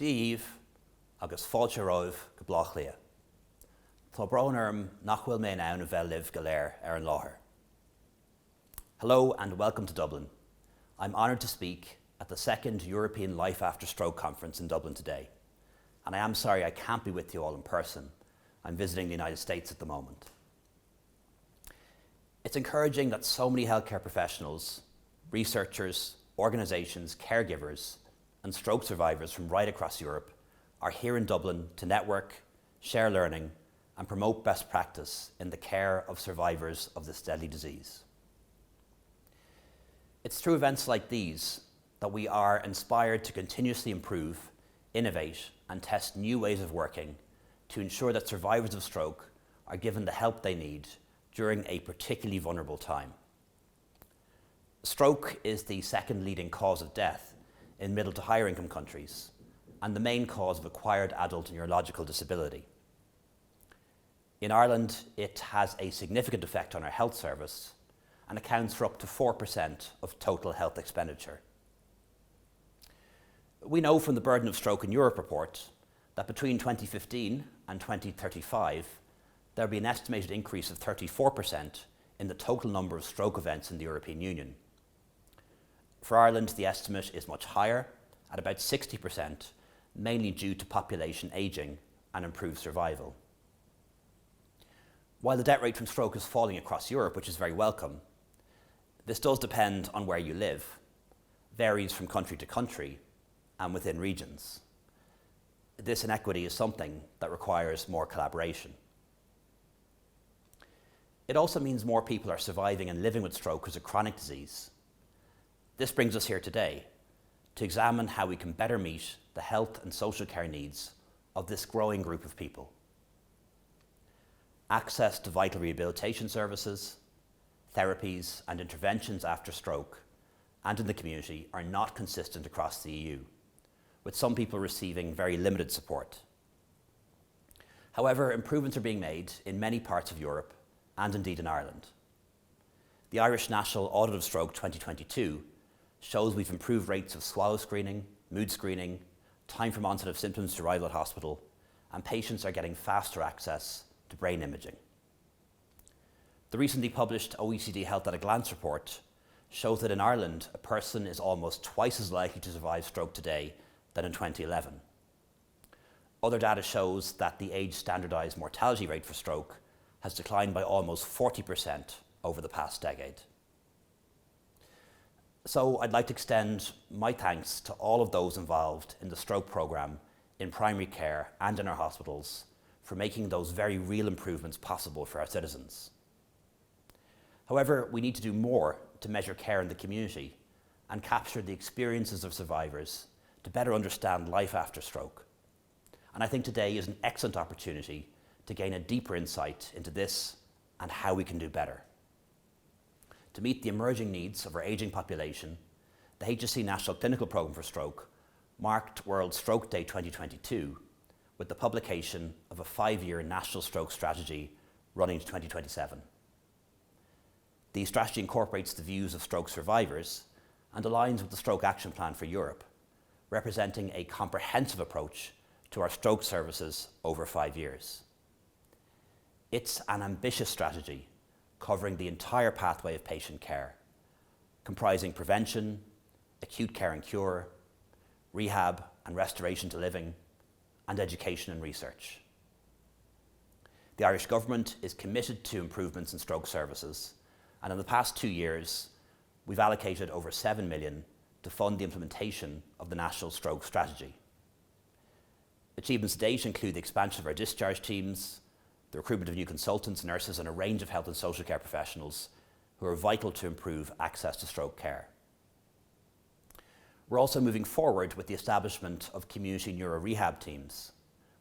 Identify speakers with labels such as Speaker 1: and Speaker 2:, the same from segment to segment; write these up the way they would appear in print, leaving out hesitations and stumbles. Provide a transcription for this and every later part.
Speaker 1: Díomh agus fáilte romh go blach lia. Tá brawn nach bhfuil mé ann a bheith libh go léir an láthair. Hello and welcome to Dublin. I'm honoured to speak at the second European Life After Stroke Conference in Dublin today. And I am sorry I can't be with you all in person. I'm visiting the United States at the moment. It's encouraging that so many healthcare professionals, researchers, organisations, caregivers and stroke survivors from right across Europe are here in Dublin to network, share learning and promote best practice in the care of survivors of this deadly disease. It's through events like these that we are inspired to continuously improve, innovate and test new ways of working to ensure that survivors of stroke are given the help they need during a particularly vulnerable time. Stroke is the second leading cause of death in middle to higher income countries and the main cause of acquired adult neurological disability. In Ireland, it has a significant effect on our health service and accounts for up to 4% of total health expenditure. We know from the Burden of Stroke in Europe report that between 2015 and 2035, there will be an estimated increase of 34% in the total number of stroke events in the European Union. For Ireland, the estimate is much higher, at about 60%, mainly due to population ageing and improved survival. While the death rate from stroke is falling across Europe, which is very welcome, this does depend on where you live, varies from country to country and within regions. This inequity is something that requires more collaboration. It also means more people are surviving and living with stroke as a chronic disease. This brings us here today to examine how we can better meet the health and social care needs of this growing group of people. Access to vital rehabilitation services, therapies and interventions after stroke and in the community are not consistent across the EU, with some people receiving very limited support. However, improvements are being made in many parts of Europe and indeed in Ireland. The Irish National Audit of Stroke 2022 shows we've improved rates of swallow screening, mood screening, time from onset of symptoms to arrival at hospital, and patients are getting faster access to brain imaging. The recently published OECD Health at a Glance report shows that in Ireland, a person is almost twice as likely to survive stroke today than in 2011. Other data shows that the age standardised mortality rate for stroke has declined by almost 40% over the past decade. So I'd like to extend my thanks to all of those involved in the stroke programme in primary care and in our hospitals for making those very real improvements possible for our citizens. However, we need to do more to measure care in the community and capture the experiences of survivors to better understand life after stroke. And I think today is an excellent opportunity to gain a deeper insight into this and how we can do better. To meet the emerging needs of our ageing population, the HSE National Clinical Programme for Stroke marked World Stroke Day 2022 with the publication of a 5-year national stroke strategy running to 2027. The strategy incorporates the views of stroke survivors and aligns with the Stroke Action Plan for Europe, representing a comprehensive approach to our stroke services over 5 years. It's an ambitious strategy covering the entire pathway of patient care, comprising prevention, acute care and cure, rehab and restoration to living, and education and research. The Irish Government is committed to improvements in stroke services, and in the past 2 years, we've allocated over 7 million to fund the implementation of the National Stroke Strategy. Achievements to date include the expansion of our discharge teams, the recruitment of new consultants, nurses and a range of health and social care professionals who are vital to improve access to stroke care. We're also moving forward with the establishment of community neuro rehab teams,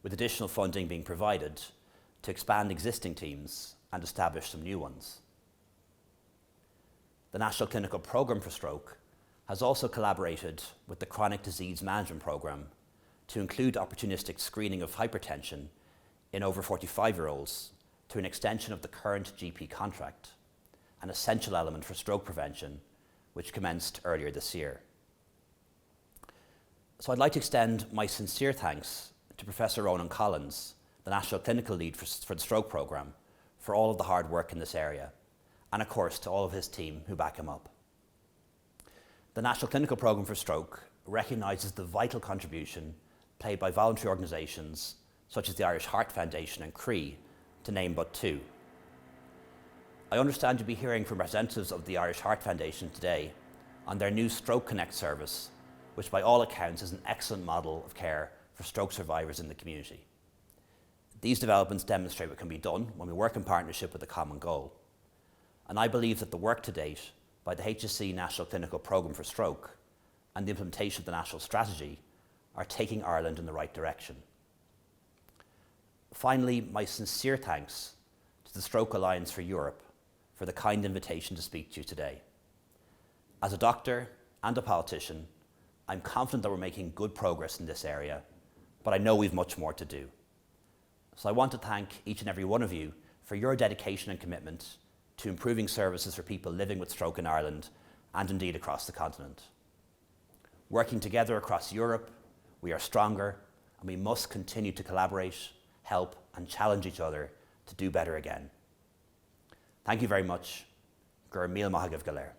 Speaker 1: with additional funding being provided to expand existing teams and establish some new ones. The National Clinical Programme for Stroke has also collaborated with the Chronic Disease Management Programme to include opportunistic screening of hypertension in over 45-year-olds through an extension of the current GP contract, an essential element for stroke prevention, which commenced earlier this year. So I'd like to extend my sincere thanks to Professor Ronan Collins, the National Clinical Lead for the Stroke Programme, for all of the hard work in this area, and of course to all of his team who back him up. The National Clinical Programme for Stroke recognises the vital contribution played by voluntary organisations such as the Irish Heart Foundation and CRE, to name but two. I understand you'll be hearing from representatives of the Irish Heart Foundation today on their new Stroke Connect service, which by all accounts is an excellent model of care for stroke survivors in the community. These developments demonstrate what can be done when we work in partnership with a common goal. And I believe that the work to date by the HSC National Clinical Programme for Stroke and the implementation of the national strategy are taking Ireland in the right direction. Finally, my sincere thanks to the Stroke Alliance for Europe for the kind invitation to speak to you today. As a doctor and a politician, I'm confident that we're making good progress in this area, but I know we've much more to do. So I want to thank each and every one of you for your dedication and commitment to improving services for people living with stroke in Ireland and indeed across the continent. Working together across Europe, we are stronger and we must continue to collaborate, help and challenge each other to do better again. Thank you very much. Gur míle maith agaibh go léir.